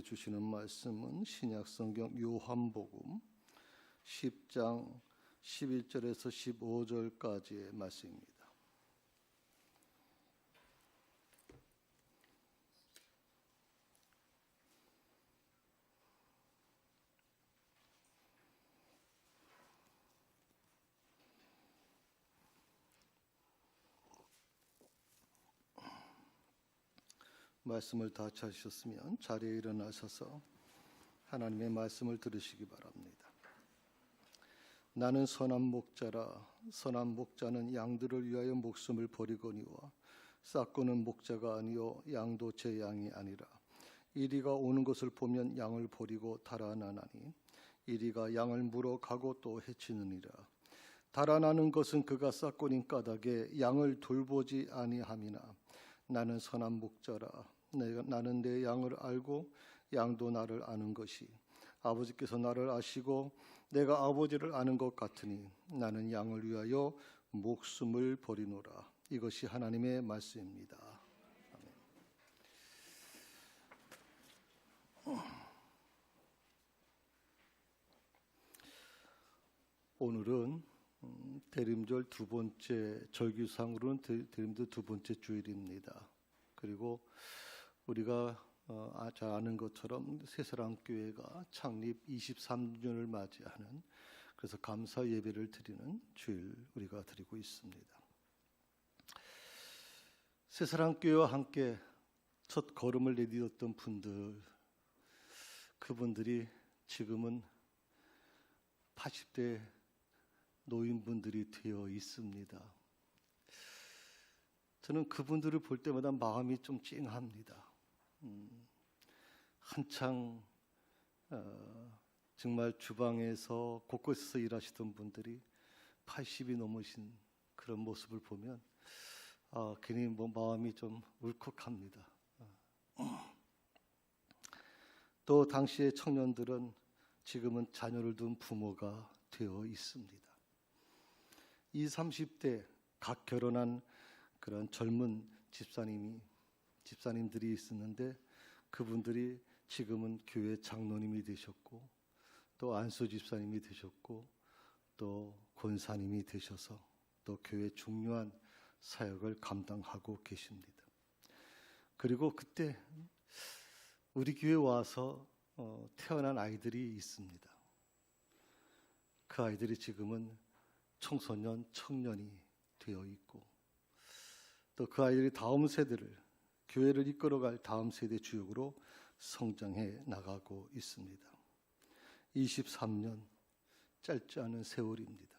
주시는 말씀은 신약성경 요한복음 10장 11절에서 15절까지의 말씀입니다. 말씀을 다 찾으셨으면 자리에 일어나셔서 하나님의 말씀을 들으시기 바랍니다. 나는 선한 목자라. 선한 목자는 양들을 위하여 목숨을 버리거니와 싹고는 목자가 아니요 양도 제 양이 아니라. 이리가 오는 것을 보면 양을 버리고 달아나나니 이리가 양을 물어 가고 또 해치느니라. 달아나는 것은 그가 싹고닌 까닭에 양을 돌보지 아니함이나 나는 선한 목자라. 나는 내 양을 알고 양도 나를 아는 것이 아버지께서 나를 아시고 내가 아버지를 아는 것 같으니 나는 양을 위하여 목숨을 버리노라. 이것이 하나님의 말씀입니다. 아멘. 오늘은 대림절 두 번째 절기상으로는 대림절 두 번째 주일입니다. 그리고 우리가 잘 아는 것처럼 새사랑교회가 창립 23주년을 맞이하는, 그래서 감사 예배를 드리는 주일 우리가 드리고 있습니다. 새사랑교회와 함께 첫 걸음을 내디뎠던 분들, 그분들이 지금은 80대 노인분들이 되어 있습니다. 저는 그분들을 볼 때마다 마음이 좀 찡합니다. 한창 정말 주방에서 곳곳에서 일하시던 분들이 80이 넘으신 그런 모습을 보면 괜히 마음이 좀 울컥합니다. 또 당시의 청년들은 지금은 자녀를 둔 부모가 되어 있습니다. 20, 30대 각 결혼한 그런 젊은 집사님들이 있었는데 그분들이 지금은 교회 장로님이 되셨고 또 안수 집사님이 되셨고 또 권사님이 되셔서 또 교회 중요한 사역을 감당하고 계십니다. 그리고 그때 우리 교회 와서 태어난 아이들이 있습니다. 그 아이들이 지금은 청소년, 청년이 되어 있고 또 그 아이들이 다음 세대를, 교회를 이끌어갈 다음 세대 주역으로 성장해 나가고 있습니다. 23년, 짧지 않은 세월입니다.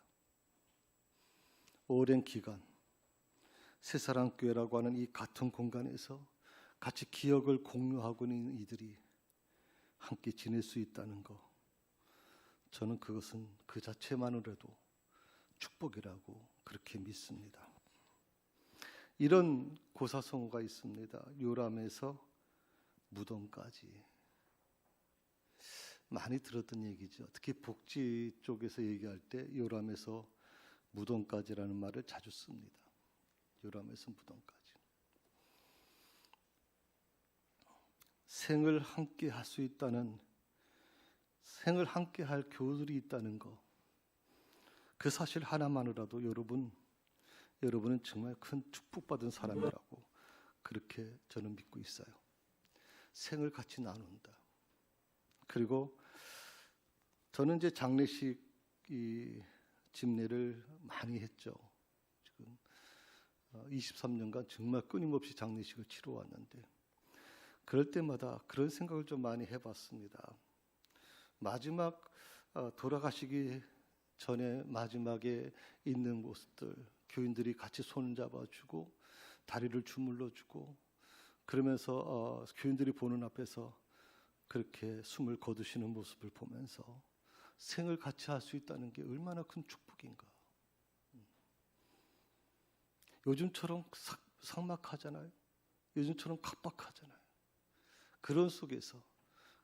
오랜 기간 새사랑교회라고 하는 이 같은 공간에서 같이 기억을 공유하고 있는 이들이 함께 지낼 수 있다는 것, 저는 그것은 그 자체만으로도 축복이라고 그렇게 믿습니다. 이런 고사성어가 있습니다. 요람에서 무덤까지. 많이 들었던 얘기죠. 특히 복지 쪽에서 얘기할 때 요람에서 무덤까지라는 말을 자주 씁니다. 요람에서 무덤까지. 생을 함께 할 수 있다는, 생을 함께 할 교우들이 있다는 것, 그 사실 하나만으로도 여러분은 정말 큰 축복받은 사람이라고 그렇게 저는 믿고 있어요. 생을 같이 나눈다. 그리고 저는 이제 장례식 집례를 많이 했죠. 지금 23년간 정말 끊임없이 장례식을 치러 왔는데 그럴 때마다 그런 생각을 좀 많이 해봤습니다. 마지막 돌아가시기 전에 마지막에 있는 모습들, 교인들이 같이 손을 잡아주고 다리를 주물러주고 그러면서 교인들이 보는 앞에서 그렇게 숨을 거두시는 모습을 보면서 생을 같이 할 수 있다는 게 얼마나 큰 축복인가. 요즘처럼 삭막하잖아요. 요즘처럼 각박하잖아요. 그런 속에서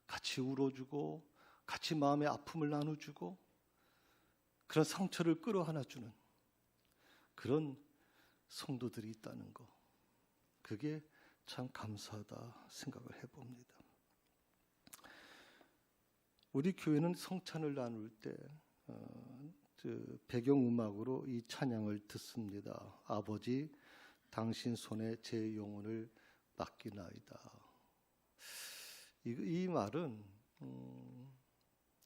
같이 울어주고 같이 마음의 아픔을 나눠주고 그런 상처를 끌어안아주는 그런 성도들이 있다는 거, 그게 참 감사하다 생각을 해봅니다. 우리 교회는 성찬을 나눌 때 배경음악으로 이 찬양을 듣습니다. 아버지 당신 손에 제 영혼을 맡기나이다. 이 말은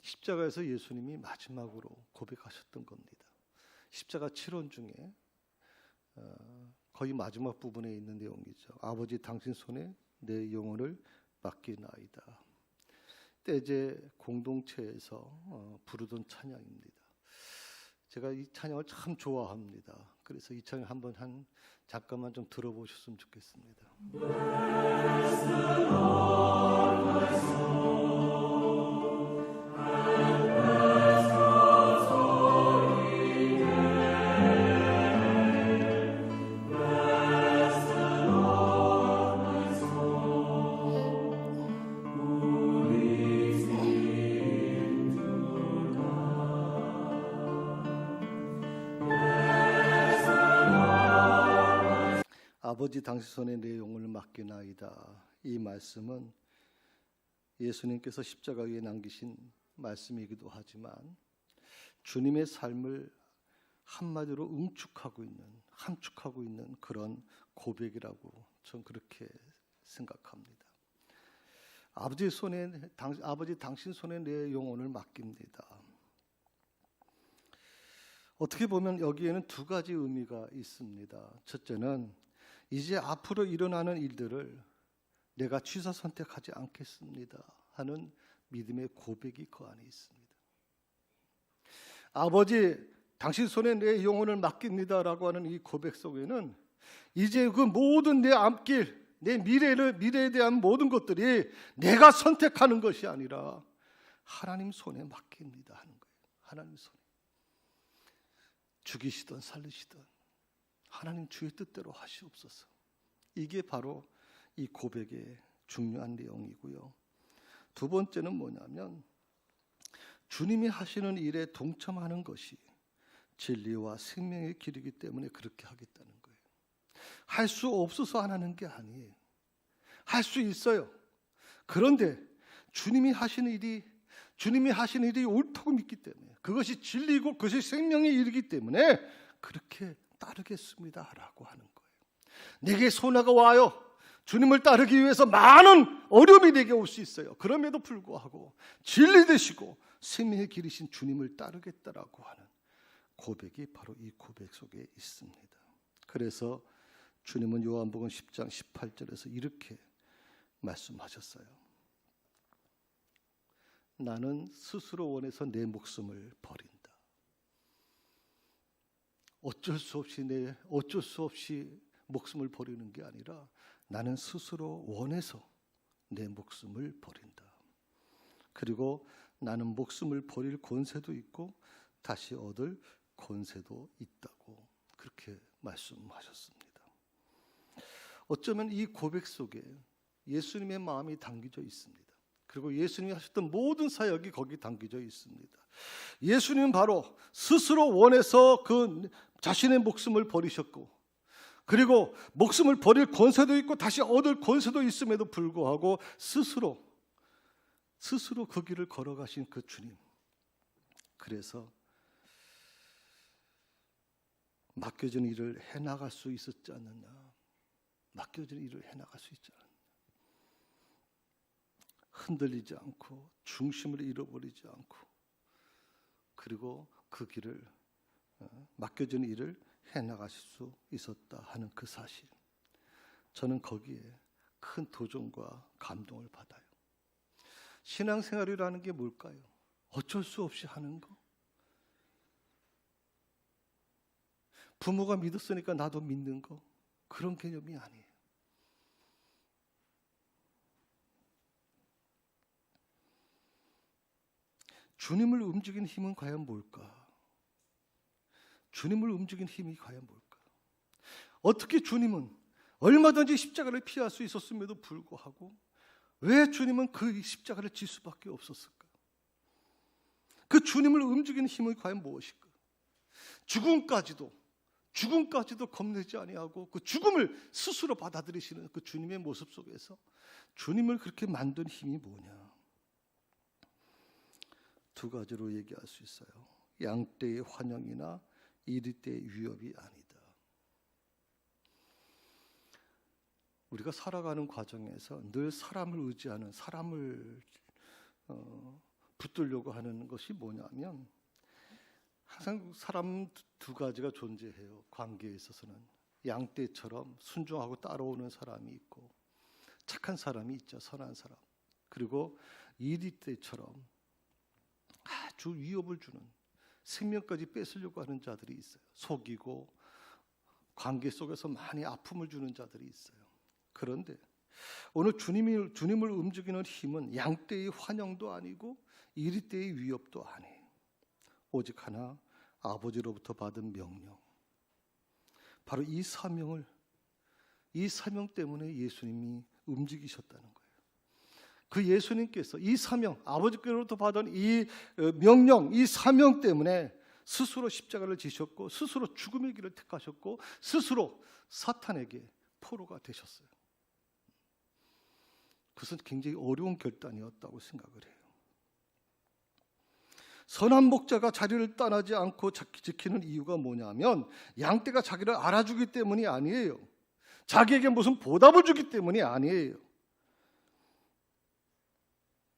십자가에서 예수님이 마지막으로 고백하셨던 겁니다. 십자가 7원 중에 거의 마지막 부분에 있는 내용이죠. 아버지 당신 손에 내 영혼을 맡기나이다. 때제 공동체에서 부르던 찬양입니다. 제가 이 찬양을 참 좋아합니다. 그래서 이 찬양 한번 잠깐만 좀 들어보셨으면 좋겠습니다. Bless the Lord, my soul, and bless God's holy name. Bless the Lord, my soul, who leads me into life. 아버지 당신 손에 내 영혼을 맡기나이다. 이 말씀은 예수님께서 십자가 위에 남기신 말씀이기도 하지만 주님의 삶을 한마디로 함축하고 있는 그런 고백이라고 전 그렇게 생각합니다. 아버지 당신 손에 내 영혼을 맡깁니다. 어떻게 보면 여기에는 두 가지 의미가 있습니다. 첫째는 이제 앞으로 일어나는 일들을 내가 취사 선택하지 않겠습니다 하는 믿음의 고백이 그 안에 있습니다. 아버지 당신 손에 내 영혼을 맡깁니다라고 하는 이 고백 속에는 이제 그 모든 내 앞길, 내 미래에 대한 모든 것들이 내가 선택하는 것이 아니라 하나님 손에 맡깁니다 하는 거예요. 하나님 손에. 죽이시든 살리시든 하나님 주의 뜻대로 하시옵소서. 이게 바로 이 고백의 중요한 내용이고요. 두 번째는 뭐냐면 주님이 하시는 일에 동참하는 것이 진리와 생명의 길이기 때문에 그렇게 하겠다는 거예요. 할 수 없어서 안 하는 게 아니에요. 할 수 있어요. 그런데 주님이 하시는 일이 옳다고 믿기 때문에 그것이 진리고 그것이 생명의 일이기 때문에 그렇게 따르겠습니다라고 하는 거예요. 내게 손해가 와요. 주님을 따르기 위해서 많은 어려움이 내게 올 수 있어요. 그럼에도 불구하고 진리 되시고 생명의 길이신 주님을 따르겠다라고 하는 고백이 바로 이 고백 속에 있습니다. 그래서 주님은 요한복음 10장 18절에서 이렇게 말씀하셨어요. 나는 스스로 원해서 내 목숨을 버린다. 어쩔 수 없이 목숨을 버리는 게 아니라 나는 스스로 원해서 내 목숨을 버린다. 그리고 나는 목숨을 버릴 권세도 있고 다시 얻을 권세도 있다고 그렇게 말씀하셨습니다. 어쩌면 이 고백 속에 예수님의 마음이 담겨져 있습니다. 그리고 예수님이 하셨던 모든 사역이 거기 담겨져 있습니다. 예수님은 바로 스스로 원해서 그 자신의 목숨을 버리셨고 그리고 목숨을 버릴 권세도 있고 다시 얻을 권세도 있음에도 불구하고 스스로 그 길을 걸어가신 그 주님. 그래서 맡겨진 일을 해나갈 수 있었지 않느냐. 맡겨진 일을 해나갈 수 있지 않느냐. 흔들리지 않고 중심을 잃어버리지 않고 그리고 그 길을 맡겨진 일을 해나가실 수 있었다 하는 그 사실. 저는 거기에 큰 도전과 감동을 받아요. 신앙생활이라는 게 뭘까요? 어쩔 수 없이 하는 거. 부모가 믿었으니까 나도 믿는 거. 그런 개념이 아니에요. 주님을 움직이는 힘은 과연 뭘까? 주님을 움직이는 힘이 과연 뭘까? 어떻게 주님은 얼마든지 십자가를 피할 수 있었음에도 불구하고 왜 주님은 그 십자가를 질 수밖에 없었을까? 그 주님을 움직이는 힘은 과연 무엇일까? 죽음까지도 겁내지 아니하고 그 죽음을 스스로 받아들이시는 그 주님의 모습 속에서 주님을 그렇게 만든 힘이 뭐냐? 두 가지로 얘기할 수 있어요. 양떼의 환영이나 이리떼의 위협이 아니다. 우리가 살아가는 과정에서 늘 사람을 의지하는, 사람을 붙들려고 하는 것이 뭐냐면, 항상 사람 두 가지가 존재해요. 관계에 있어서는 양떼처럼 순종하고 따라오는 사람이 있고, 착한 사람이 있죠. 선한 사람. 그리고 이리떼처럼 아주 위협을 주는, 생명까지 뺏으려고 하는 자들이 있어요. 속이고 관계 속에서 많이 아픔을 주는 자들이 있어요. 그런데 오늘 주님을 움직이는 힘은 양떼의 환영도 아니고 이리떼의 위협도 아니에요. 오직 하나, 아버지로부터 받은 명령. 바로 이 사명 때문에 예수님이 움직이셨다는 거예요. 그 예수님께서 이 사명, 아버지께로부터 받은 이 명령, 이 사명 때문에 스스로 십자가를 지셨고, 스스로 죽음의 길을 택하셨고, 스스로 사탄에게 포로가 되셨어요. 그것은 굉장히 어려운 결단이었다고 생각을 해요. 선한 목자가 자리를 떠나지 않고 지키는 이유가 뭐냐면, 양떼가 자기를 알아주기 때문이 아니에요. 자기에게 무슨 보답을 주기 때문이 아니에요.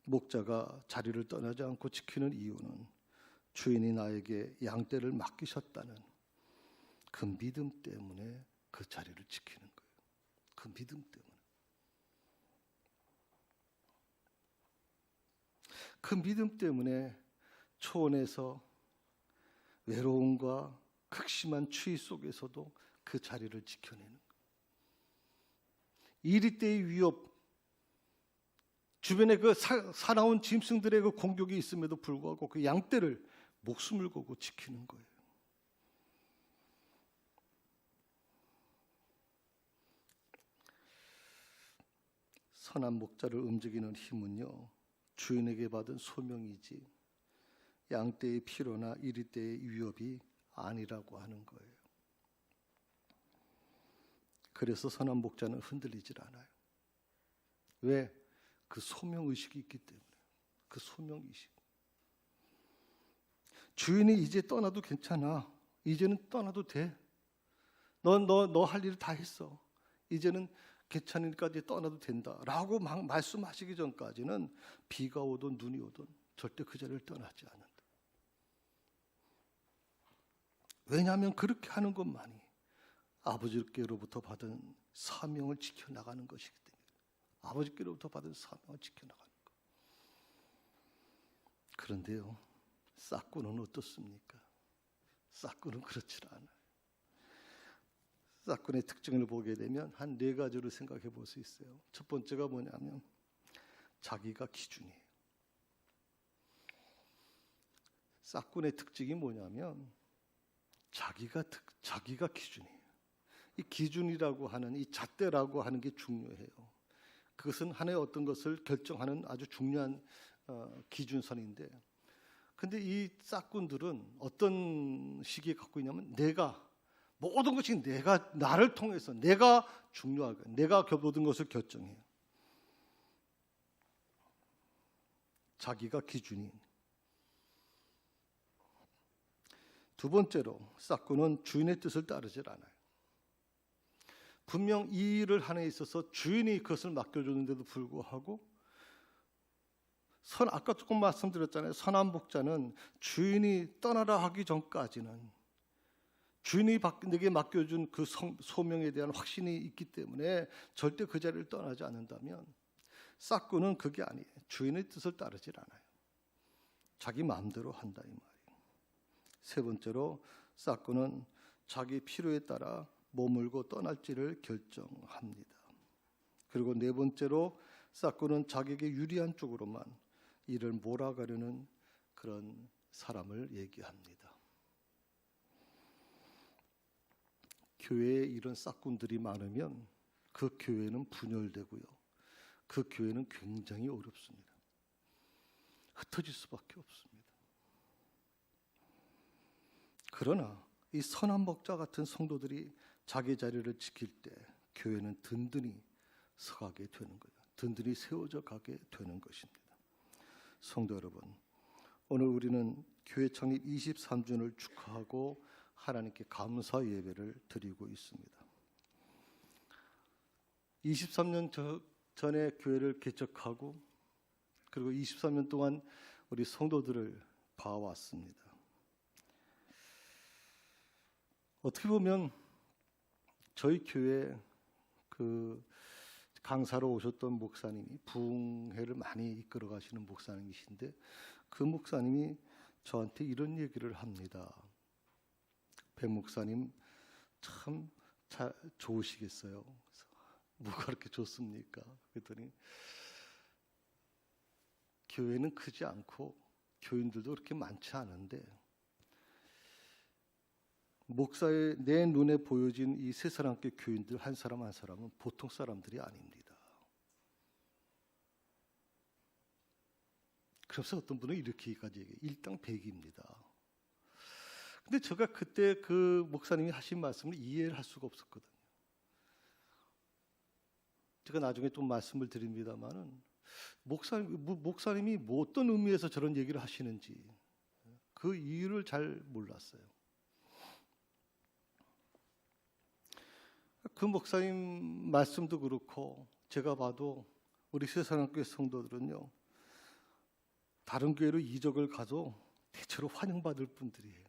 목자가 자리를 떠나지 않고 지키는 이유는 주인이 나에게 양떼를 맡기셨다는 그 믿음 때문에 그 자리를 지키는 거예요. 그 믿음 때문에. 그 믿음 때문에 초원에서 외로움과 극심한 추위 속에서도 그 자리를 지켜내는 거예요. 이리떼의 위협, 주변에 그 사나운 짐승들의 그 공격이 있음에도 불구하고 그 양떼를 목숨을 걸고 지키는 거예요. 선한 목자를 움직이는 힘은요, 주인에게 받은 소명이지 양떼의 피로나 이리떼의 위협이 아니라고 하는 거예요. 그래서 선한 목자는 흔들리질 않아요. 왜? 그 소명의식이 있기 때문에. 그 소명의식. 주인이 이제 떠나도 괜찮아. 이제는 떠나도 돼. 너 할 일 다 했어. 이제는 괜찮으니까 이제 떠나도 된다. 라고 막 말씀하시기 전까지는 비가 오든 눈이 오든 절대 그 자리를 떠나지 않는다. 왜냐하면 그렇게 하는 것만이 아버지께로부터 받은 사명을 지켜나가는 것이기 때문에. 아버지께로부터 받은 사명을 지켜나가는 것. 그런데요, 싹꾼은 어떻습니까? 싹꾼은 그렇지 않아요. 싹꾼의 특징을 보게 되면 한 4가지로 생각해 볼 수 있어요. 첫 번째가 뭐냐면 자기가 기준이에요. 싹꾼의 특징이 뭐냐면 자기가 기준이에요. 이 기준이라고 하는, 이 잣대라고 하는 게 중요해요. 그것은 하나의 어떤 것을 결정하는 아주 중요한 기준선인데, 근데 이 싹꾼들은 어떤 시기에 갖고 있냐면, 모든 것이 나를 통해서 내가 중요하고 내가 모든 것을 결정해요. 자기가 기준인. 두 번째로 싹꾼은 주인의 뜻을 따르질 않아요. 분명 이 일을 하는 데 있어서 주인이 그것을 맡겨줬는데도 불구하고 아까 조금 말씀드렸잖아요. 선한 목자는 주인이 떠나라 하기 전까지는 주인이 내게 맡겨준 그 소명에 대한 확신이 있기 때문에 절대 그 자리를 떠나지 않는다면, 싹꾼은 그게 아니에요. 주인의 뜻을 따르질 않아요. 자기 마음대로 한다 이 말이에요. 세 번째로 싹꾼은 자기 필요에 따라 머물고 떠날지를 결정합니다. 그리고 네 번째로 싹꾼은 자기에게 유리한 쪽으로만 일을 몰아가려는 그런 사람을 얘기합니다. 교회에 이런 싹꾼들이 많으면 그 교회는 분열되고요. 그 교회는 굉장히 어렵습니다. 흩어질 수밖에 없습니다. 그러나 이 선한 목자 같은 성도들이 자기 자리를 지킬 때 교회는 든든히 서가게 되는 거예요. 든든히 세워져 가게 되는 것입니다. 성도 여러분, 오늘 우리는 교회 창립 23주년을 축하하고 하나님께 감사 예배를 드리고 있습니다. 23년 전에 교회를 개척하고 그리고 23년 동안 우리 성도들을 봐왔습니다. 어떻게 보면 저희 교회 그 강사로 오셨던 목사님이 부흥회를 많이 이끌어 가시는 목사님이신데 그 목사님이 저한테 이런 얘기를 합니다. 배 목사님 참 좋으시겠어요. 그래서 뭐가 그렇게 좋습니까? 그랬더니 교회는 크지 않고 교인들도 그렇게 많지 않은데 목사의 내 눈에 보여진 이 새사랑교회 교인들 한 사람 한 사람은 보통 사람들이 아닙니다. 그래서 어떤 분은 이렇게까지 얘기해요. 일당백입니다. 근데 제가 그때 그 목사님이 하신 말씀을 이해를 할 수가 없었거든요. 제가 나중에 좀 말씀을 드립니다만은 목사님이 뭐 어떤 의미에서 저런 얘기를 하시는지 그 이유를 잘 몰랐어요. 그 목사님 말씀도 그렇고 제가 봐도 우리 새사랑교회 성도들은요 다른 교회로 이적을 가도 대체로 환영받을 분들이에요.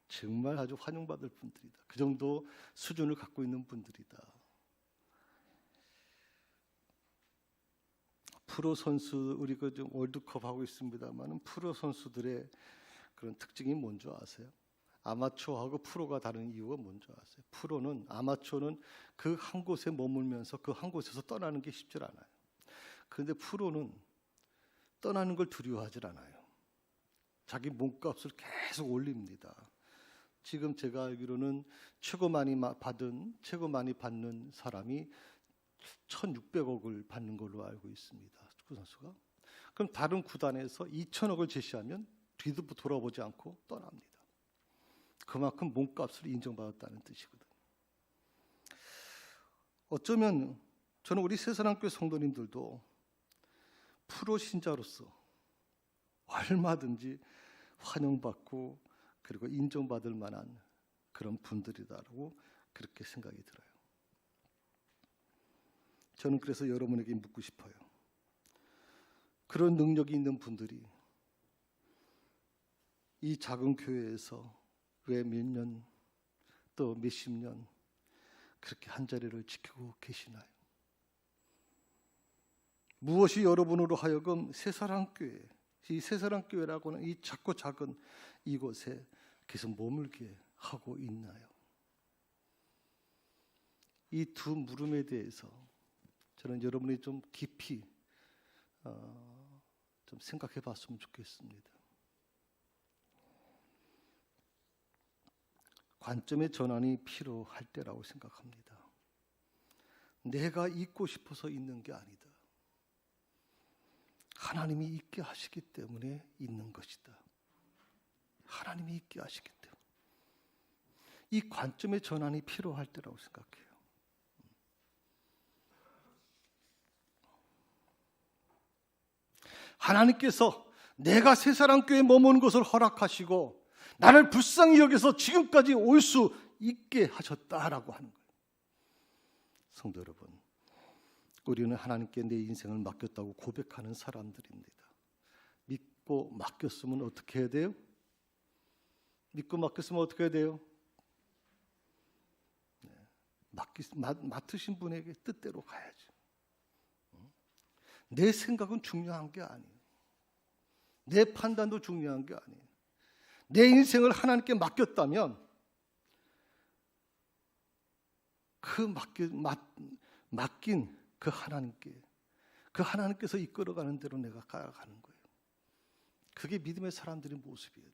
정말 아주 환영받을 분들이다. 그 정도 수준을 갖고 있는 분들이다. 프로 선수 우리가 좀 월드컵 하고 있습니다만은 프로 선수들의 그런 특징이 뭔지 아세요? 아마추어하고 프로가 다른 이유가 뭔지 아세요? 프로는 아마추어는 그 한 곳에 머물면서 그 한 곳에서 떠나는 게 쉽지 않아요. 그런데 프로는 떠나는 걸 두려워하지 않아요. 자기 몸값을 계속 올립니다. 지금 제가 알기로는 최고 많이 받는 사람이 1,600억을 받는 걸로 알고 있습니다. 축구 선수가. 그럼 다른 구단에서 2,000억을 제시하면 뒤도 돌아보지 않고 떠납니다. 그만큼 몸값을 인정받았다는 뜻이거든요. 어쩌면 저는 우리 새사랑교회 성도님들도 프로 신자로서 얼마든지 환영받고 그리고 인정받을 만한 그런 분들이다라고 그렇게 생각이 들어요. 저는 그래서 여러분에게 묻고 싶어요. 그런 능력이 있는 분들이 이 작은 교회에서 왜 몇 년 또 몇십 년 그렇게 한 자리를 지키고 계시나요? 무엇이 여러분으로 하여금 새사랑교회, 이 새사랑교회라고 하는 이 작고 작은 이곳에 계속 머물게 하고 있나요? 이 두 물음에 대해서 저는 여러분이 좀 깊이 좀 생각해 봤으면 좋겠습니다. 관점의 전환이 필요할 때라고 생각합니다. 내가 있고 싶어서 있는 게 아니다. 하나님이 있게 하시기 때문에 있는 것이다. 하나님이 있게 하시기 때문에. 이 관점의 전환이 필요할 때라고 생각해요. 하나님께서 내가 새사랑교회에 머무는 것을 허락하시고 나를 불쌍히 여겨서 지금까지 올 수 있게 하셨다라고 하는 거예요. 성도 여러분, 우리는 하나님께 내 인생을 맡겼다고 고백하는 사람들입니다. 믿고 맡겼으면 어떻게 해야 돼요? 믿고 맡겼으면 어떻게 해야 돼요? 맡으신 분에게 뜻대로 가야죠. 내 생각은 중요한 게 아니에요. 내 판단도 중요한 게 아니에요. 내 인생을 하나님께 맡겼다면 그 맡긴 그 하나님께서 이끌어가는 대로 내가 가는 거예요. 그게 믿음의 사람들의 모습이에요.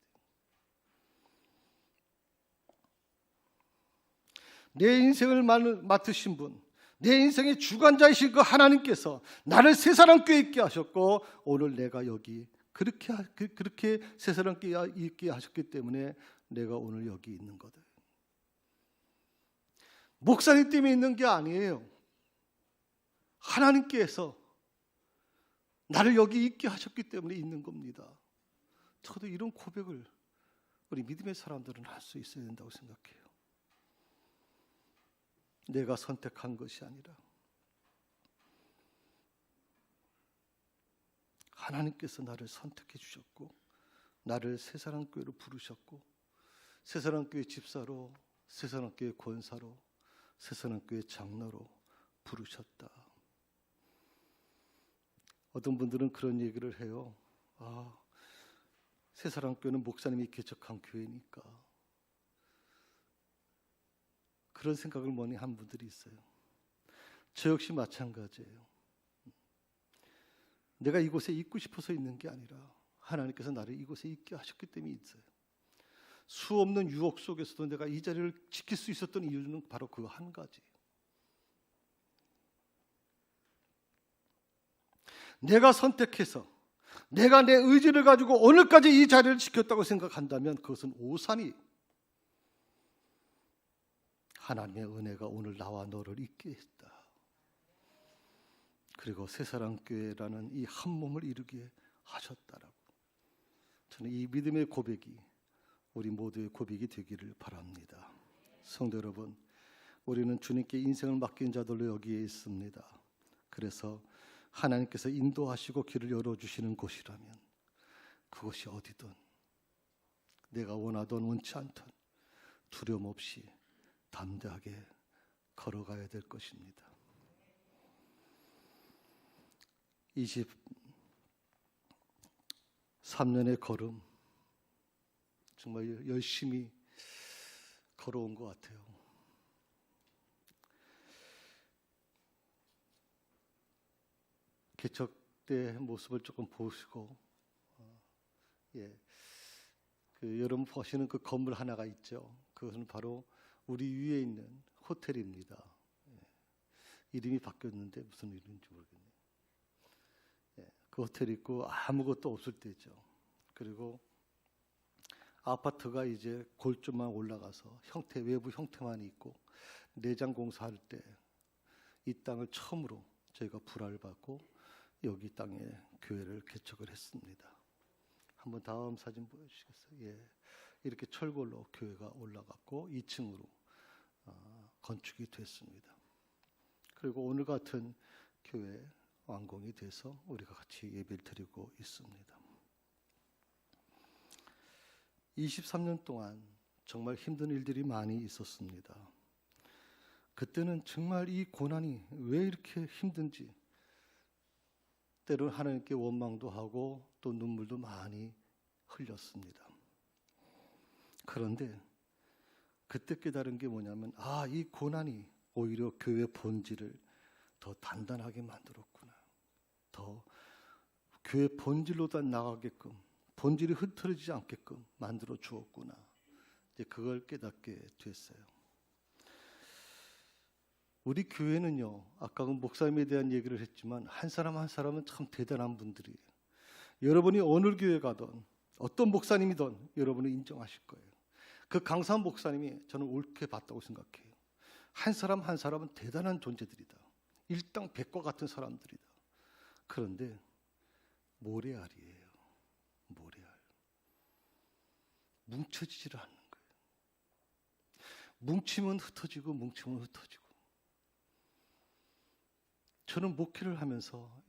내 인생을 맡으신 분, 내 인생의 주관자이신 그 하나님께서 나를 새사랑교회에 있게 하셨고 오늘 내가 여기 그렇게 새사랑교회에 있게 하셨기 때문에 내가 오늘 여기 있는 거다. 목사님 때문에 있는 게 아니에요. 하나님께서 나를 여기 있게 하셨기 때문에 있는 겁니다. 저도 이런 고백을 우리 믿음의 사람들은 할 수 있어야 된다고 생각해요. 내가 선택한 것이 아니라 하나님께서 나를 선택해 주셨고 나를 새사랑교회로 부르셨고 새사랑교회 집사로, 새사랑교회 권사로, 새사랑교회 장로로 부르셨다. 어떤 분들은 그런 얘기를 해요. 새사랑교회는 목사님이 개척한 교회니까. 그런 생각을 많이 한 분들이 있어요. 저 역시 마찬가지예요. 내가 이곳에 있고 싶어서 있는 게 아니라 하나님께서 나를 이곳에 있게 하셨기 때문에 있어요. 수없는 유혹 속에서도 내가 이 자리를 지킬 수 있었던 이유는 바로 그 한 가지. 내가 선택해서 내가 내 의지를 가지고 오늘까지 이 자리를 지켰다고 생각한다면 그것은 오산이 하나님의 은혜가 오늘 나와 너를 있게 했다. 그리고 새사랑교회라는 이 한 몸을 이루게 하셨다라고. 저는 이 믿음의 고백이 우리 모두의 고백이 되기를 바랍니다. 성도 여러분, 우리는 주님께 인생을 맡긴 자들로 여기에 있습니다. 그래서 하나님께서 인도하시고 길을 열어주시는 곳이라면 그것이 어디든 내가 원하든 원치 않든 두려움 없이 담대하게 걸어가야 될 것입니다. 23년의 걸음 정말 열심히 걸어온 것 같아요. 개척 때 모습을 조금 보시고 그 여러분 보시는 그 건물 하나가 있죠. 그것은 바로 우리 위에 있는 호텔입니다. 이름이 바뀌었는데 무슨 이름인지 모르겠네요. 그 호텔 있고 아무것도 없을 때죠. 그리고 아파트가 이제 골조만 올라가서 외부 형태만 있고 내장 공사할 때 이 땅을 처음으로 저희가 불화를 받고 여기 땅에 교회를 개척을 했습니다. 한번 다음 사진 보여주시겠어요? 이렇게 철골로 교회가 올라갔고 2층으로 건축이 됐습니다. 그리고 오늘 같은 교회 완공이 돼서 우리가 같이 예배를 드리고 있습니다. 23년 동안 정말 힘든 일들이 많이 있었습니다. 그때는 정말 이 고난이 왜 이렇게 힘든지 때로는 하나님께 원망도 하고 또 눈물도 많이 흘렸습니다. 그런데 그때 깨달은 게 뭐냐면 이 고난이 오히려 교회 본질을 더 단단하게 만들었구나. 더 교회 본질로 다 나가게끔 본질이 흐트러지지 않게끔 만들어 주었구나. 이제 그걸 깨닫게 됐어요. 우리 교회는요, 아까 그 목사님에 대한 얘기를 했지만 한 사람 한 사람은 참 대단한 분들이에요. 여러분이 어느 교회 가든 어떤 목사님이든 여러분은 인정하실 거예요. 그 강산 목사님이 저는 옳게 봤다고 생각해요. 한 사람 한 사람은 대단한 존재들이다. 일당백과 같은 사람들이다. 그런데 모래알이에요. 모래알. 뭉쳐지질 않는 거예요. 뭉치면 흩어지고 뭉치면 흩어지고. 저는 목회를 하면서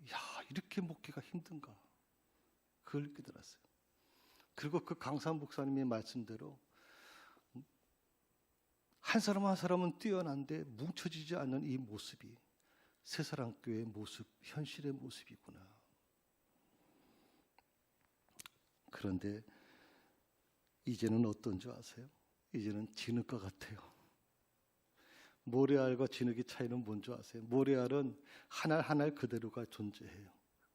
이렇게 목회가 힘든가 그걸 깨달았어요. 그리고 그 강산 목사님의 말씀대로 한 사람 한 사람은 뛰어난데 뭉쳐지지 않는 이 모습이 새사랑교회의 모습, 현실의 모습이구나. 그런데 이제는 어떤 줄 아세요? 이제는 진흙과 같아요. 모래알과 진흙의 차이는 뭔지 아세요? 모래알은 하나 하나 그대로가 존재해요.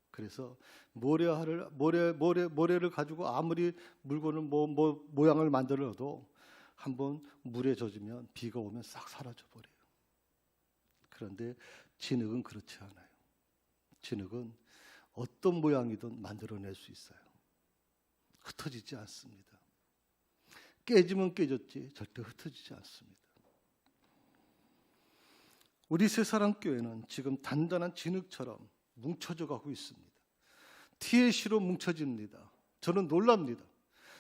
그래서 모래를 가지고 아무리 물건을 모양을 만들어도 한번 물에 젖으면 비가 오면 싹 사라져 버려요. 그런데 진흙은 그렇지 않아요. 진흙은 어떤 모양이든 만들어낼 수 있어요. 흩어지지 않습니다. 깨지면 깨졌지 절대 흩어지지 않습니다. 우리 새사랑교회는 지금 단단한 진흙처럼 뭉쳐져 가고 있습니다. TLC로 뭉쳐집니다. 저는 놀랍니다.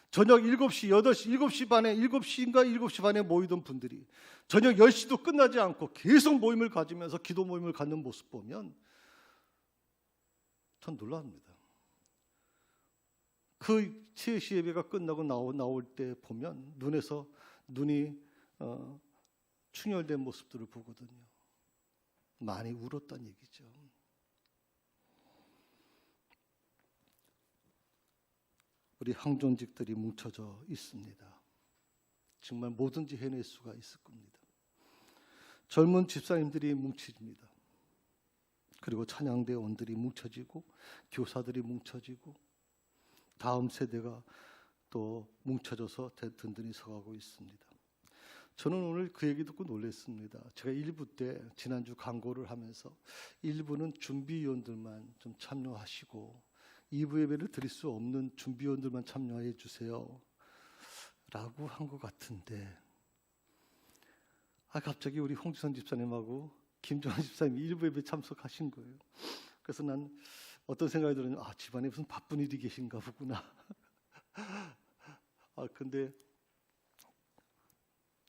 저녁 7시, 8시, 7시 반에 7시인가 7시 반에 모이던 분들이 저녁 10시도 끝나지 않고 계속 모임을 가지면서 기도 모임을 갖는 모습 보면 전 놀랍니다. 그 3시 예배가 끝나고 나올 때 보면 눈이 충혈된 모습들을 보거든요. 많이 울었다는 얘기죠. 우리 항존직들이 뭉쳐져 있습니다. 정말 뭐든지 해낼 수가 있을 겁니다. 젊은 집사님들이 뭉쳐집니다. 그리고 찬양대원들이 뭉쳐지고 교사들이 뭉쳐지고 다음 세대가 또 뭉쳐져서 든든히 서가고 있습니다. 저는 오늘 그 얘기 듣고 놀랐습니다. 제가 1부 때 지난주 광고를 하면서 1부는 준비위원들만 좀 참여하시고 2부 예배를 드릴 수 없는 준비위원들만 참여해 주세요 라고 한 것 같은데 갑자기 우리 홍지선 집사님하고 김정환 집사님이 1부 예배 참석하신 거예요. 그래서 난 어떤 생각이 들었냐면 집안에 무슨 바쁜 일이 계신가 보구나. 근데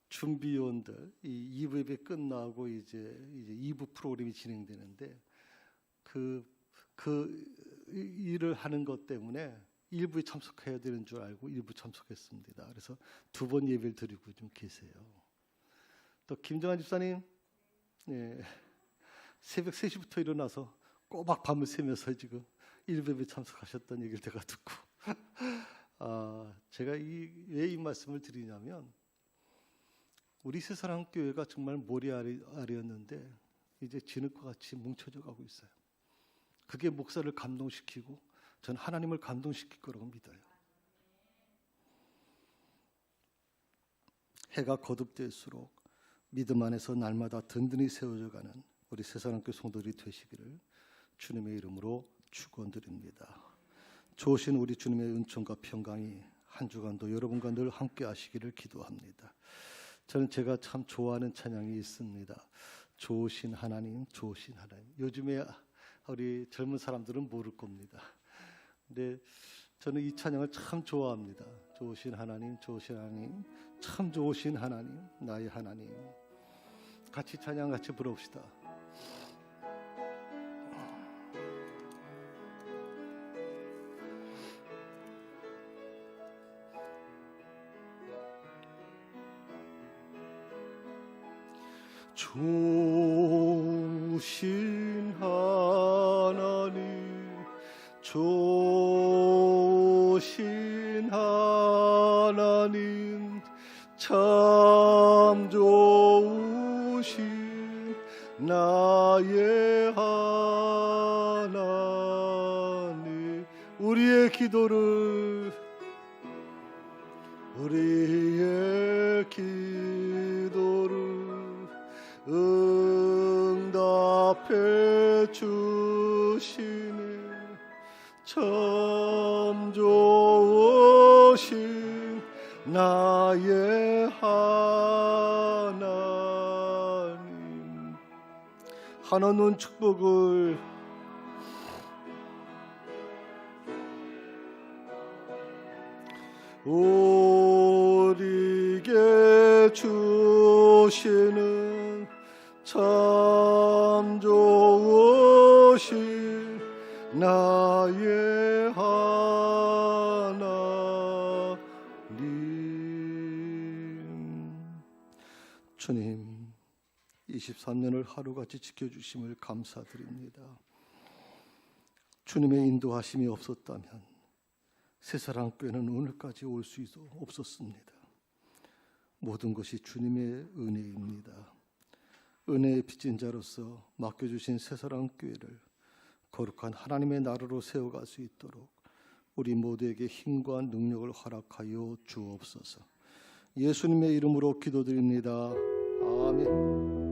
준비위원들 이 2부 예배 끝나고 이제 2부 프로그램이 진행되는데 그 일을 하는 것 때문에 1부에 참석해야 되는 줄 알고 1부 참석했습니다. 그래서 2번 예배를 드리고 좀 계세요. 또 김정환 집사님 새벽 3시부터 일어나서 꼬박 밤을 새면서 지금 1부 예배 참석하셨던 얘기를 제가 듣고 제가 왜 이 말씀을 드리냐면 우리 새사랑교회가 정말 모래알이었는데 이제 진흙과 같이 뭉쳐져 가고 있어요. 그게 목사를 감동시키고 전 하나님을 감동시킬 거라고 믿어요. 해가 거듭될수록 믿음 안에서 날마다 든든히 세워져가는 우리 새사랑교회 성도들이 되시기를 주님의 이름으로 축원드립니다. 좋으신 우리 주님의 은총과 평강이 한 주간도 여러분과 늘 함께 하시기를 기도합니다. 저는 제가 참 좋아하는 찬양이 있습니다. 좋으신 하나님, 좋으신 하나님. 요즘에 우리 젊은 사람들은 모를 겁니다. 근데 저는 이 찬양을 참 좋아합니다. 좋으신 하나님, 좋으신 하나님, 참 좋으신 하나님, 나의 하나님. 같이 찬양 같이 부릅시다. 좋으신 하나님, 좋으신 하나님, 참 좋으신 나의 하나님. 우리의 기도를 응답해 주시는 참 좋으신 나의 하나님. 한없는 축복을 우리에게 주시는 참 좋으신 나의 하나님. 주님, 23년을 하루같이 지켜주심을 감사드립니다. 주님의 인도하심이 없었다면 새사랑교회는 오늘까지 올 수 없었습니다. 모든 것이 주님의 은혜입니다. 은혜의 빚진 자로서 맡겨주신 새사랑교회를 거룩한 하나님의 나라로 세워갈 수 있도록 우리 모두에게 힘과 능력을 허락하여 주옵소서. 예수님의 이름으로 기도드립니다. 아멘.